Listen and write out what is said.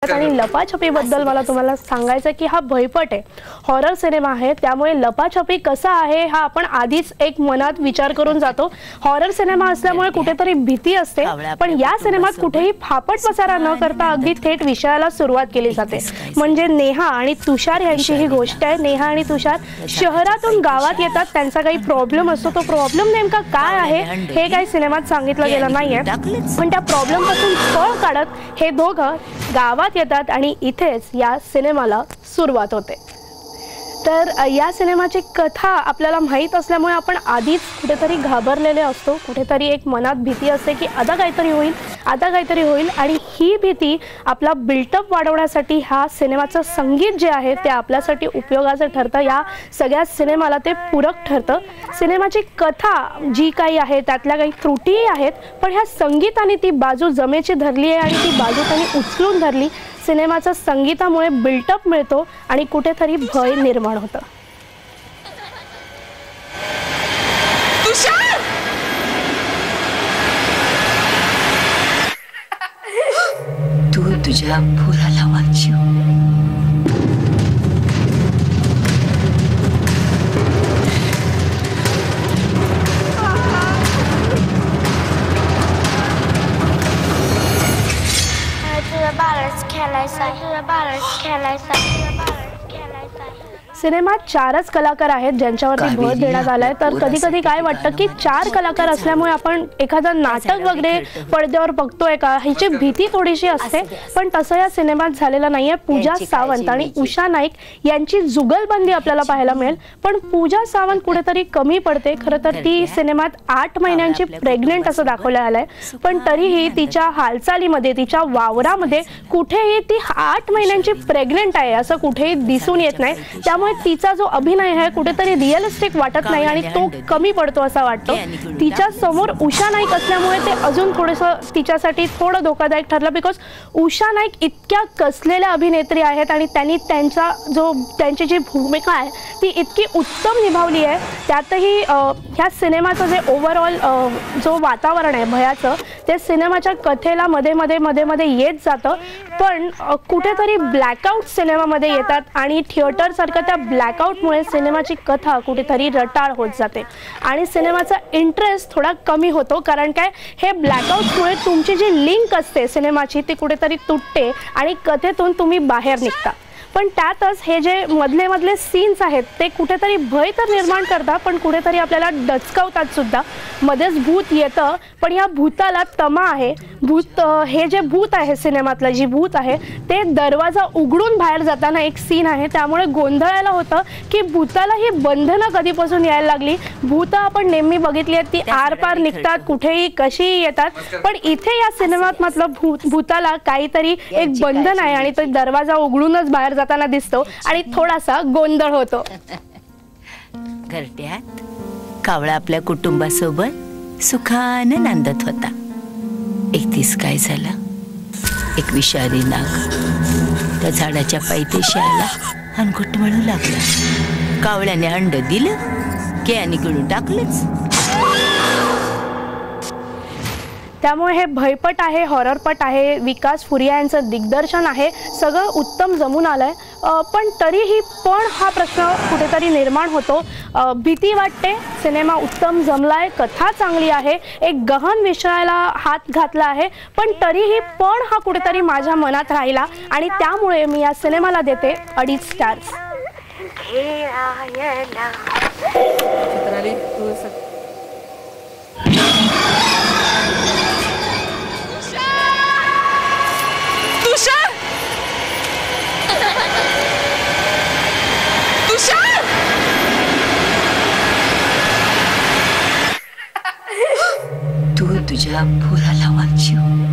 सिनेमात आणि लपाछपीबद्दल मला तुम्हाला सांगायचं की हा भयपट आहे, हॉरर सिनेमा आहे, त्यामुळे लपाछपी कसा आहे हा आपण आधीच एक मनात विचार करून जातो। हॉरर सिनेमा असल्यामुळे कुठेतरी भीती असते, पण या सिनेमात कुठेही फापट पसारा न करता अगदी थेट विषयाला सुरुवात केली जाते। म्हणजे नेहा आणि तुषार यांची ही गोष्ट आहे। नेहा आणि तुषार शहरातून गावात येतात, त्यांचा काही प्रॉब्लेम असतो, तो प्रॉब्लेम नेमका काय आहे हे काही सिनेमात सांगितलं गेलं नाहीये, पण त्या प्रॉब्लेम पासून पळ काढत हे दोघं गावात येतात आणि इथेच या सिनेमाला सुरुवात होते। तर या सिनेमाची कथा आपल्याला माहित असल्यामुळे आपण आधीच कुठेतरी घाबरलेले असतो, कुठेतरी एक मनात भीती असते की आता काहीतरी होईल, आता काहीतरी होईल, आणि ही भीती आपला बिल्टअप वाढवण्यासाठी हा सिनेमाचं संगीत जे आहे ते आपल्यासाठी उपयोगाचं ठरतं। या सगळ्या सिनेमाला ते पूरक ठरतं। सिनेमाची कथा जी काही आहे त्यातल्या काही त्रुटीही आहेत, पण ह्या संगीताने ती बाजू जमेची धरली आहे आणि ती बाजू त्यांनी उचलून धरली। सिनेमाच्या संगीतामुळे बिल्टअप मिळतो आणि कुठेतरी भय निर्माण होतं। तू तुझ्या पोराला वाचव। सिनेमात 4च कलाकार आहेत ज्यांच्यावरती भर देण्यात आलाय। तर कधी कधी काय वाटतं की 4 कलाकार असल्यामुळे आपण एखादं नाटक वगैरे पडद्यावर बघतोय का ह्याची भीती थोडीशी असते, पण तसं या सिनेमात झालेलं नाहीये। पूजा सावंत आणि उषा नाईक यांची जुगलबंदी आपल्याला पाहायला मिळेल, पण पूजा सावंत कुठेतरी कमी पडते। खरं तर ती सिनेमात 8 महिन्यांची प्रेग्नेंट असं दाखवलं आलंय, पण तरीही तिच्या हालचालीमध्ये, तिच्या वावरामध्ये कुठेही ती 8 महिन्यांची प्रेग्नेंट आहे असं कुठेही दिसून येत नाही। त्यामुळे तिचा जो अभिनय आहे कुठेतरी रिअलिस्टिक वाटत नाही आणि तो कमी पडतो असं वाटतं। तिच्या समोर उषा नाईक असल्यामुळे ते अजून थोडंसं तिच्यासाठी थोडं धोकादायक ठरलं, बिकॉज उषा नाईक इतक्या कसलेल्या अभिनेत्री आहेत आणि त्यांनी त्यांची जी भूमिका आहे ती इतकी उत्तम निभावली आहे। त्यातही ह्या सिनेमाचं जे ओव्हरऑल जो वातावरण आहे भयाचं, ते सिनेमाच्या कथेला मध्ये मध्ये येत जातं, पण कुठेतरी ब्लॅकआउट सिनेमामध्ये येतात आणि थिएटर सारखं त्या ब्लॅकआउटमुळे सिनेमाची कथा कुठेतरी रटाळ होत जाते आणि सिनेमाचा इंटरेस्ट थोडा कमी होतो। कारण काय, हे ब्लॅकआउटमुळे तुमची जी लिंक असते सिनेमाची ती कुठेतरी तुटते आणि कथेतून तुम्ही बाहेर निघता। पण त्यातच हे जे मधले सीन्स आहेत ते कुठेतरी भय तर निर्माण करतात, पण कुठेतरी आपल्याला डचकावतात सुद्धा। मध्येच भूत येतं, पण या भूताला तमा आहे। हे जे भूत आहे सिनेमातलं, जी भूत आहे ते दरवाजा उघडून बाहेर जाताना एक सीन आहे, त्यामुळे गोंधळायला होतं की भूताला ही बंधनं कधीपासून यायला लागली। भूत आपण नेहमी बघितली आहेत ती आरपार निघतात, कुठेही कशीही येतात, पण इथे या सिनेमात मतलब भूताला काहीतरी एक बंधन आहे आणि तो दरवाजा उघडूनच बाहेर जाताना दिसतो आणि थोडासा गोंधळ होतो। घरट्यात कावळा आपल्या कुटुंबासोबत सुखानं नांदत होता। एक दिवस काय झालं, एक विषारी नाग त्या झाडाच्या पायथ्याशी आला आणि घुटमळू लागला। कावळ्याने अंड दिलं की आणि गिळून टाकलंच। त्यामुळे हे भयपट आहे, हॉररपट आहे, विकास फुरिया यांचं दिग्दर्शन आहे, सगळं उत्तम जमून आलंय। पण तरीही हा प्रश्न कुठेतरी निर्माण होतो, भीती वाटते। सिनेमा उत्तम जमलाय, कथा चांगली आहे, एक गहन विषयाला हात घातला आहे, पण तरीही हा कुठेतरी माझ्या मनात राहिला आणि त्यामुळे मी या सिनेमाला देते 2.5 स्टार्स। तू तुझ्या पोराला वाचव।